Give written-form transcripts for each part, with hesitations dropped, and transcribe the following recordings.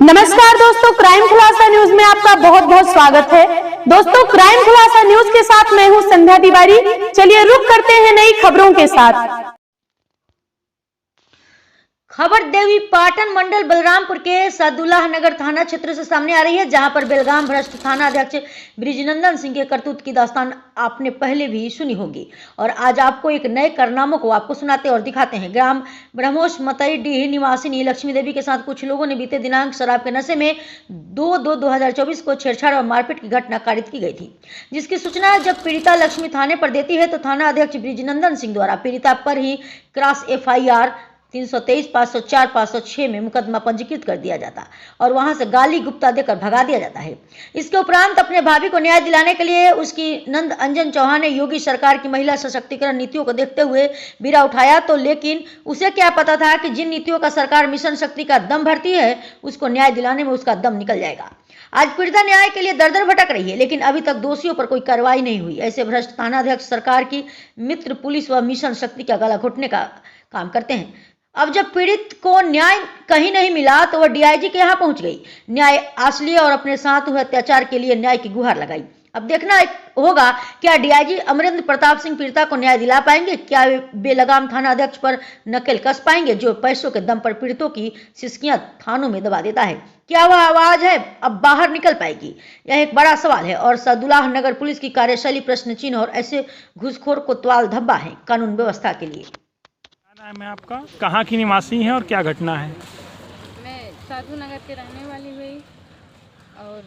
नमस्कार दोस्तों, क्राइम खुलासा न्यूज में आपका बहुत बहुत स्वागत है। दोस्तों, क्राइम खुलासा न्यूज के साथ मैं हूं संध्या तिवारी। चलिए रुक करते हैं नई खबरों के साथ। खबर देवी पाटन मंडल बलरामपुर के सादुल्लाह नगर थाना क्षेत्र से सामने आ रही है, जहां पर बेलगाम भ्रष्ट थाना अध्यक्ष ब्रिजनंदन सिंह के करतूत की दास्तान आपने पहले भी सुनी होगी। और आज आपको एक नए कारनामों को आपको सुनाते और दिखाते हैं। ग्राम ब्रह्मोस मतई डीह निवासिनी लक्ष्मी देवी के साथ कुछ लोगों ने बीते दिनांक शराब के नशे में 2/2/2024 को छेड़छाड़ और मारपीट की घटना कारित की गई थी, जिसकी सूचना जब पीड़िता लक्ष्मी थाने पर देती है तो थाना अध्यक्ष ब्रिजनंदन सिंह द्वारा पीड़िता पर ही क्रॉस FIR 323, 504, 506 में मुकदमा पंजीकृत कर दिया जाता और वहां से गाली गुप्ता देकर भगा दिया जाता है। इसके उपरांत अपने भाभी को न्याय दिलाने के लिए उसकी नंद अंजन चौहान ने योगी सरकार की महिला सशक्तिकरण नीतियों को देखते हुए बीड़ा उठाया, तो लेकिन उसे क्या पता था कि जिन नीतियों का सरकार मिशन शक्ति का दम भरती है उसको न्याय दिलाने में उसका दम निकल जाएगा। आज पीड़िता न्याय के लिए दर दर भटक रही है, लेकिन अभी तक दोषियों पर कोई कार्रवाई नहीं हुई। ऐसे भ्रष्ट थानाध्यक्ष सरकार की मित्र पुलिस व मिशन शक्ति का गला घोटने का काम करते हैं। अब जब पीड़ित को न्याय कहीं नहीं मिला तो वह DIG के यहाँ पहुंच गई। न्याय आस लिए और अपने साथ हुए अत्याचार के लिए न्याय की गुहार लगाई। अब देखना होगा क्या DIG अमरेंद्र प्रताप सिंह पीड़िता को न्याय दिला पाएंगे, क्या वे बेलगाम थाना अध्यक्ष पर नकेल कस पाएंगे जो पैसों के दम पर पीड़ितों की सिसकियां थानों में दबा देता है। क्या वह आवाज है अब बाहर निकल पाएगी, यह एक बड़ा सवाल है। और सादुल्लाह नगर पुलिस की कार्यशैली प्रश्न चिन्ह और ऐसे घुसखोर कोतवाल धब्बा है कानून व्यवस्था के लिए। नाम है आपका, कहाँ की निवासी हैं और क्या घटना है? मैं साधु नगर के रहने वाली हुई और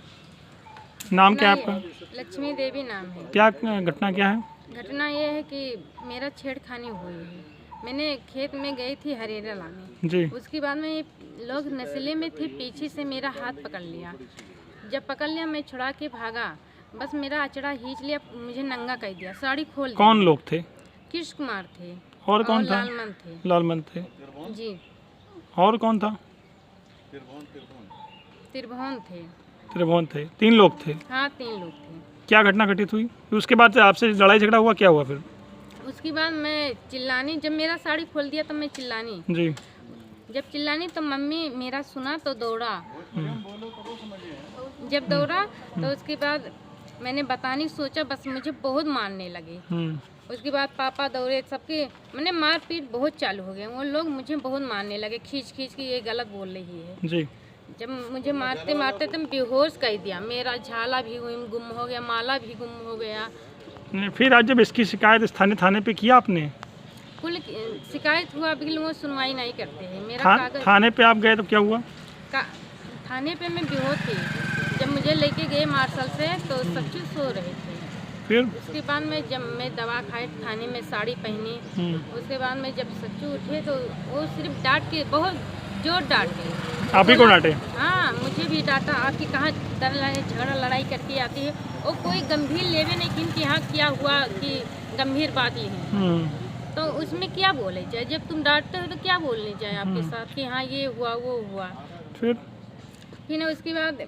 नाम क्या है आपका? लक्ष्मी देवी नाम है। क्या घटना क्या है? घटना ये है कि मेरा छेड़खानी हुई है। मैंने खेत में गई थी हरेरा लाने जी। उसके बाद में ये लोग नशे में थे, पीछे से मेरा हाथ पकड़ लिया। जब पकड़ लिया मैं छुड़ा के भागा, बस मेरा अचड़ा खींच लिया, मुझे नंगा कर दिया, साड़ी खोल दी। कौन लोग थे? कृष्ण कुमार थे और कौन था? लालमन थे। लालमन थे जी। और कौन था? त्रिभुवन थे। त्रिभुवन थे। 3 लोग थे। हाँ, 3 लोग थे। क्या घटना घटित हुई? उसके बाद से आपसे लड़ाई झगड़ा हुआ, क्या हुआ फिर? उसके बाद मैं चिल्लानी, जब मेरा साड़ी खोल दिया तो मैं चिल्लानी। जी। जब चिल्लानी तो मम्मी मेरा सुना तो दौड़ा। जब दौड़ा तो उसके बाद मैंने बताने सोचा, बस मुझे बहुत मारने लगे। उसके बाद पापा दौड़े, सबके मैंने मारपीट बहुत चालू हो गया। वो लोग मुझे बहुत मारने लगे, खींच खींच के ये गलत बोल रही है जी। जब मुझे मारते मारते तो बेहोश कर दिया, मेरा झाला भी गुम हो गया, माला भी गुम हो गया। फिर आज जब इसकी शिकायत स्थानीय थाने पे किया आपने? कुल शिकायत हुआ, बिल्कुल वो सुनवाई नहीं करते हैं। मेरा कागज थाने पे आप गए तो क्या हुआ? थाने पे मैं बेहोश थी। जब मुझे लेके गए मार्शल से तो सच्चू सो रहे थे। फिर उसके बाद में जब मैं दवा खाए, थाने में साड़ी पहनी, उसके बाद में जब सच्चू उठे तो वो सिर्फ डांट के, बहुत जोर डांटे। आप ही को डांटे? हाँ, मुझे भी डांटा। आपकी कहाँ झगड़ा लड़ाई करके आती है, वो कोई गंभीर लेवे नहीं कि हाँ क्या हुआ, कि गंभीर बात ही है तो उसमें क्या बोले जाए। जब तुम डांटते हो तो क्या बोलने जाए आपके साथ कि हाँ ये हुआ वो हुआ। फिर उसके बाद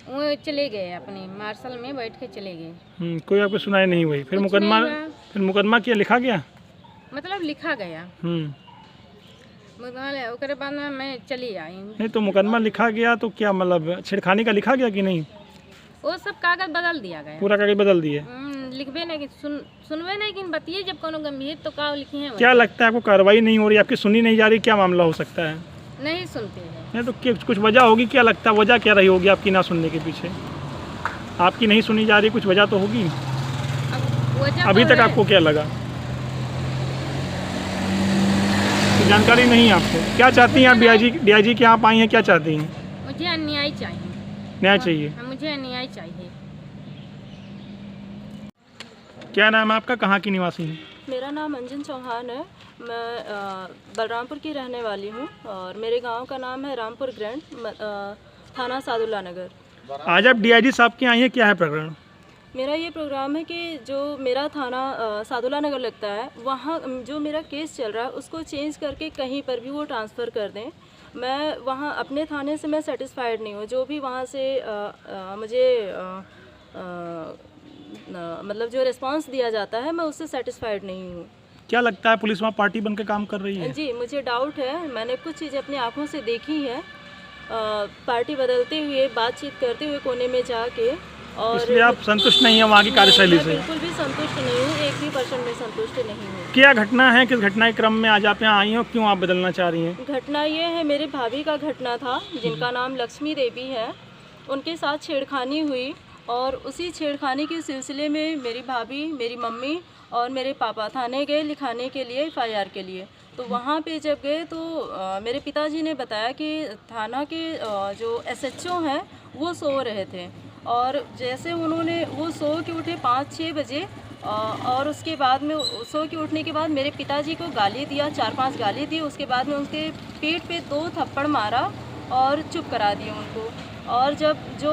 वो चले गए, अपने मार्शल में बैठ के चले गए। कोई आपको सुनाई नहीं हुई? फिर मुकदमा क्या लिखा गया? मतलब लिखा गया। उसके बाद में मैं चली आई। नहीं तो मुकदमा लिखा गया तो क्या मतलब छेड़खानी का लिखा गया कि नहीं? वो सब कागज बदल दिया गया, पूरा कागज बदल दिए। लिखबे नहीं, सुनवे नहीं कि बतिए जब कोनो गंभीर तो का लिखी है। क्या लगता है आपको कार्रवाई नहीं हो रही, आपकी सुनी नहीं जा रही, क्या मामला हो सकता है? नहीं सुनते हैं। नहीं तो कुछ वजह होगी, क्या लगता है वजह क्या रही होगी आपकी ना सुनने के पीछे? आपकी नहीं सुनी जा रही, कुछ वजह तो होगी। अभी तक आपको क्या लगा? जानकारी नहीं है आपको? क्या चाहती हैं आप? DIG के यहाँ आई हैं, क्या चाहती हैं? मुझे अन्याय चाहिए। न्याय चाहिए? मुझे अन्याय चाहिए। क्या नाम है आपका, कहाँ की निवासी हैं? मेरा नाम अंजन चौहान है। मैं बलरामपुर की रहने वाली हूँ और मेरे गांव का नाम है रामपुर ग्रैंड, थाना सादुल्लाह नगर। आज आप DIG साहब के आई हैं, क्या है प्रकरण? मेरा ये प्रोग्राम है कि जो मेरा थाना सादुल्लाह नगर लगता है, वहाँ जो मेरा केस चल रहा है उसको चेंज करके कहीं पर भी वो ट्रांसफ़र कर दें। मैं वहाँ अपने थाने से मैं सेटिस्फाइड नहीं हूँ। जो भी वहाँ से मुझे मतलब जो रिस्पांस दिया जाता है, मैं उससे सेटिस्फाइड नहीं हूँ। क्या लगता है पुलिस वहाँ पार्टी बन के काम कर रही है? जी, मुझे डाउट है। मैंने कुछ चीज़ें अपनी आँखों से देखी है पार्टी बदलते हुए, बातचीत करते हुए कोने में जाके, और इसलिए आप संतुष्ट नहीं हैं वहाँ की कार्यशैली मैं से? बिल्कुल भी संतुष्ट नहीं हूँ, 1% में संतुष्ट नहीं हूँ। क्या घटना है, किस घटना के क्रम में आज आप यहाँ आई हैं और क्यों आप बदलना चाह रही हैं? घटना ये है, मेरे भाभी का घटना था, जिनका नाम लक्ष्मी देवी है। उनके साथ छेड़खानी हुई और उसी छेड़खानी के सिलसिले में मेरी भाभी, मेरी मम्मी और मेरे पापा थाने गए लिखाने के लिए, FIR के लिए। तो वहाँ पे जब गए तो मेरे पिताजी ने बताया कि थाना के जो SHO हैं वो सो रहे थे, और जैसे उन्होंने वो सो के उठे 5-6 बजे, और उसके बाद में सो के उठने के बाद मेरे पिताजी को गाली दिया, 4-5 गाली दी। उसके बाद में उनके पीठ पे 2 थप्पड़ मारा और चुप करा दिया उनको। और जब जो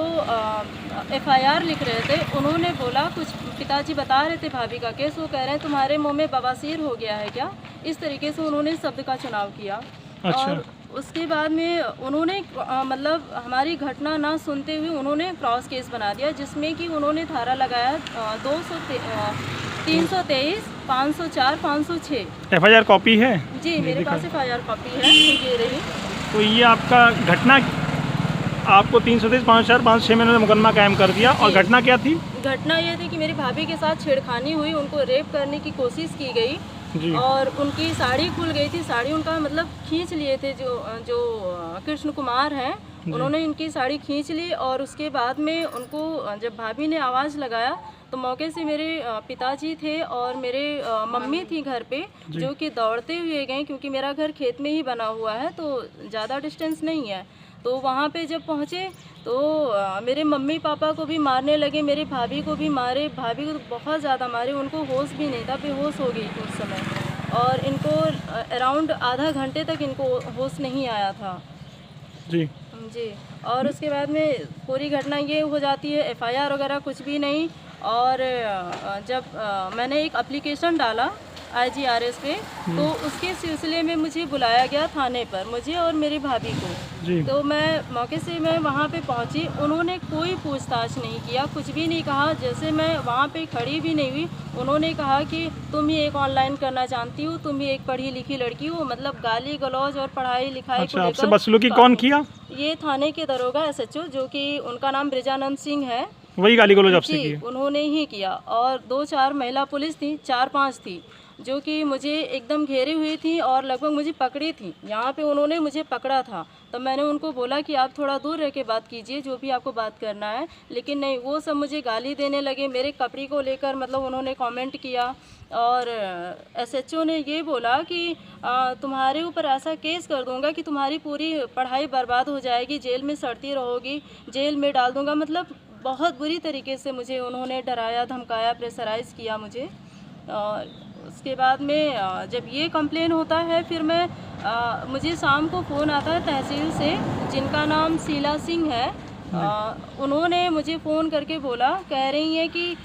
FIR लिख रहे थे, उन्होंने बोला, कुछ पिताजी बता रहे थे भाभी का केस, वो कह रहे हैं तुम्हारे मुंह में बवासीर हो गया है क्या, इस तरीके से उन्होंने शब्द का चुनाव किया। अच्छा। और उसके बाद में उन्होंने मतलब हमारी घटना ना सुनते हुए उन्होंने क्रॉस केस बना दिया, जिसमें कि उन्होंने धारा लगाया 323, 504, 506। FIR कॉपी है? जी, मेरे पास FIR कॉपी है, ये रही। तो ये आपका घटना, आपको 323, 504, 506 में उन्होंने मुकदमा कायम कर दिया। और घटना क्या थी? घटना ये थी कि मेरी भाभी के साथ छेड़खानी हुई, उनको रेप करने की कोशिश की गई जी। और उनकी साड़ी खुल गई थी। साड़ी उनका मतलब खींच लिए थे, जो कृष्ण कुमार हैं, उन्होंने इनकी साड़ी खींच ली। और उसके बाद में उनको जब भाभी ने आवाज़ लगाया तो मौके से मेरे पिताजी थे और मेरे मम्मी थी घर पे, जो कि दौड़ते हुए गए, क्योंकि मेरा घर खेत में ही बना हुआ है तो ज़्यादा डिस्टेंस नहीं है। तो वहाँ पे जब पहुँचे तो मेरे मम्मी पापा को भी मारने लगे, मेरे भाभी को भी मारे। भाभी को तो बहुत ज़्यादा मारे, उनको होश भी नहीं था, बेहोश हो गई थी उस समय। और इनको अराउंड आधा घंटे तक इनको होश नहीं आया था। जी जी। और उसके बाद में पूरी घटना ये हो जाती है, FIR वगैरह कुछ भी नहीं। और जब मैंने एक एप्लीकेशन डाला IGRS पे, तो उसके सिलसिले में मुझे बुलाया गया थाने पर, मुझे और मेरी भाभी को। जी। तो मैं मौके से मैं वहाँ पे पहुँची, उन्होंने कोई पूछताछ नहीं किया, कुछ भी नहीं कहा। जैसे मैं वहाँ पे खड़ी भी नहीं हुई, उन्होंने कहा कि तुम ही एक ऑनलाइन करना जानती हो, तुम ही एक पढ़ी लिखी लड़की हो, मतलब गाली गलौज और पढ़ाई लिखाई अच्छा, को आपसे लेकर बदसलूकी कौन किया? ये थाने के दरोगा SHO, जो कि उनका नाम ब्रिजानंद सिंह है, वही गाली गलौज आपसे जी, की? उन्होंने ही किया। और 2-4 महिला पुलिस थी, 4-5 थी, जो कि मुझे एकदम घेरे हुई थी और लगभग मुझे पकड़ी थी। यहाँ पे उन्होंने मुझे पकड़ा था, तो मैंने उनको बोला कि आप थोड़ा दूर रह के बात कीजिए, जो भी आपको बात करना है। लेकिन नहीं, वो सब मुझे गाली देने लगे, मेरे कपड़े को लेकर मतलब उन्होंने कमेंट किया। और SHO ने ये बोला कि तुम्हारे ऊपर ऐसा केस कर दूंगा कि तुम्हारी पूरी पढ़ाई बर्बाद हो जाएगी, जेल में सड़ती रहोगी, जेल में डाल दूंगा। मतलब बहुत बुरी तरीके से मुझे उन्होंने डराया, धमकाया, प्रेशराइज़ किया मुझे। और उसके बाद में जब ये कंप्लेन होता है, फिर मैं मुझे शाम को फ़ोन आता है तहसील से, जिनका नाम शीला सिंह है। उन्होंने मुझे फ़ोन करके बोला, कह रही हैं कि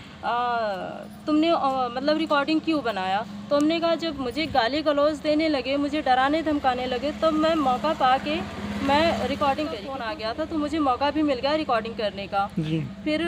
तुमने मतलब रिकॉर्डिंग क्यों बनाया। तो हमने कहा, जब मुझे गाली गलौज देने लगे, मुझे डराने धमकाने लगे, तब मैं मौका पा के मैं रिकॉर्डिंग कर, फ़ोन आ गया था तो मुझे मौका भी मिल गया रिकॉर्डिंग करने का। जी। फिर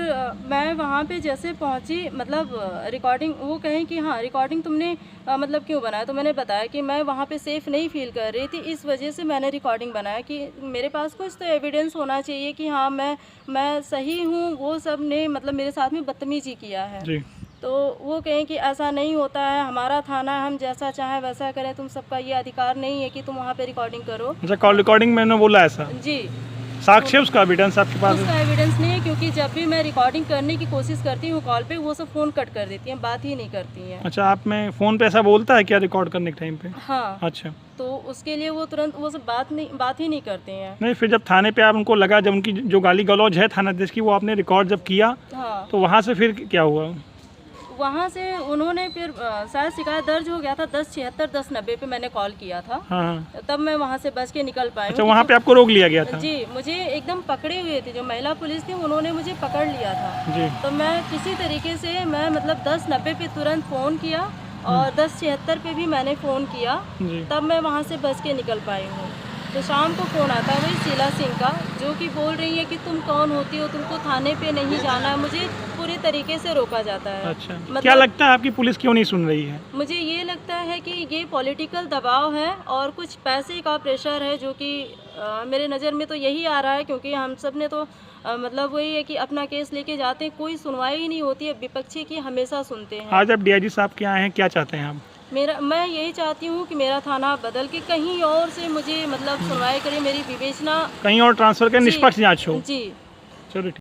मैं वहाँ पे जैसे पहुँची, मतलब रिकॉर्डिंग, वो कहें कि हाँ रिकॉर्डिंग तुमने मतलब क्यों बनाया। तो मैंने बताया कि मैं वहाँ पे सेफ़ नहीं फील कर रही थी, इस वजह से मैंने रिकॉर्डिंग बनाया कि मेरे पास कुछ तो एविडेंस होना चाहिए कि हाँ मैं सही हूँ। वो सब ने मतलब मेरे साथ में बदतमीजी किया है। जी। तो वो कहें कि ऐसा नहीं होता है, हमारा थाना है, हम जैसा चाहें वैसा करें, तुम सबका ये अधिकार नहीं है कि तुम वहाँ पे रिकॉर्डिंग करो। अच्छा, कॉल रिकॉर्डिंग मैंने बोला ऐसा? जी। साक्ष्य, उसका एविडेंस आपके पास है? उसका एविडेंस नहीं है, क्योंकि जब भी मैं रिकॉर्डिंग करने की कोशिश करती हूँ कॉल पे, वो सब फ़ोन कट कर देती हैं, बात ही नहीं करती हैं। अच्छा, आप में फ़ोन पे ऐसा बोलता है क्या रिकॉर्ड करने के टाइम पे? हाँ। अच्छा। तो उसके लिए वो तुरंत वो सब बात ही नहीं करते हैं। नहीं, फिर जब थाने पे आप उनको लगा, जब उनकी जो गाली गलौज है थाना देश की, वो आपने रिकॉर्ड जब किया, हाँ। तो वहाँ से फिर क्या हुआ? वहाँ से उन्होंने फिर शायद शिकायत दर्ज हो गया था 1076 1090 पे मैंने कॉल किया था। हाँ। तब मैं वहाँ से बच के निकल पाई। अच्छा, वहाँ पे आपको रोक लिया गया था? जी, मुझे एकदम पकड़े हुए थे, जो महिला पुलिस थी उन्होंने मुझे पकड़ लिया था। जी। तो मैं किसी तरीके से मैं मतलब 1090 पे तुरंत फ़ोन किया और 1076 पे भी मैंने फ़ोन किया, जी। तब मैं वहाँ से बच के निकल पाई हूँ। तो शाम को फ़ोन आता है वही शीला सिंह का, जो कि बोल रही है कि तुम कौन होती हो, तुमको थाने पे नहीं जाना है। मुझे पूरी तरीके से रोका जाता है। अच्छा, मतलब क्या लगता है आपकी पुलिस क्यों नहीं सुन रही है? मुझे ये लगता है कि ये पॉलिटिकल दबाव है और कुछ पैसे का प्रेशर है, जो कि मेरे नज़र में तो यही आ रहा है, क्योंकि हम सब ने तो मतलब वही है कि अपना केस लेके जाते हैं, कोई सुनवाई ही नहीं होती है, विपक्षी की हमेशा सुनते हैं। आज आप डीआईजी साहब के आए हैं, क्या चाहते हैं आप? मैं यही चाहती हूँ कि मेरा थाना बदल के कहीं और से मुझे मतलब सुनवाई करे, मेरी विवेचना कहीं और ट्रांसफर कर, निष्पक्ष जांच हो। जी। चलो ठीक।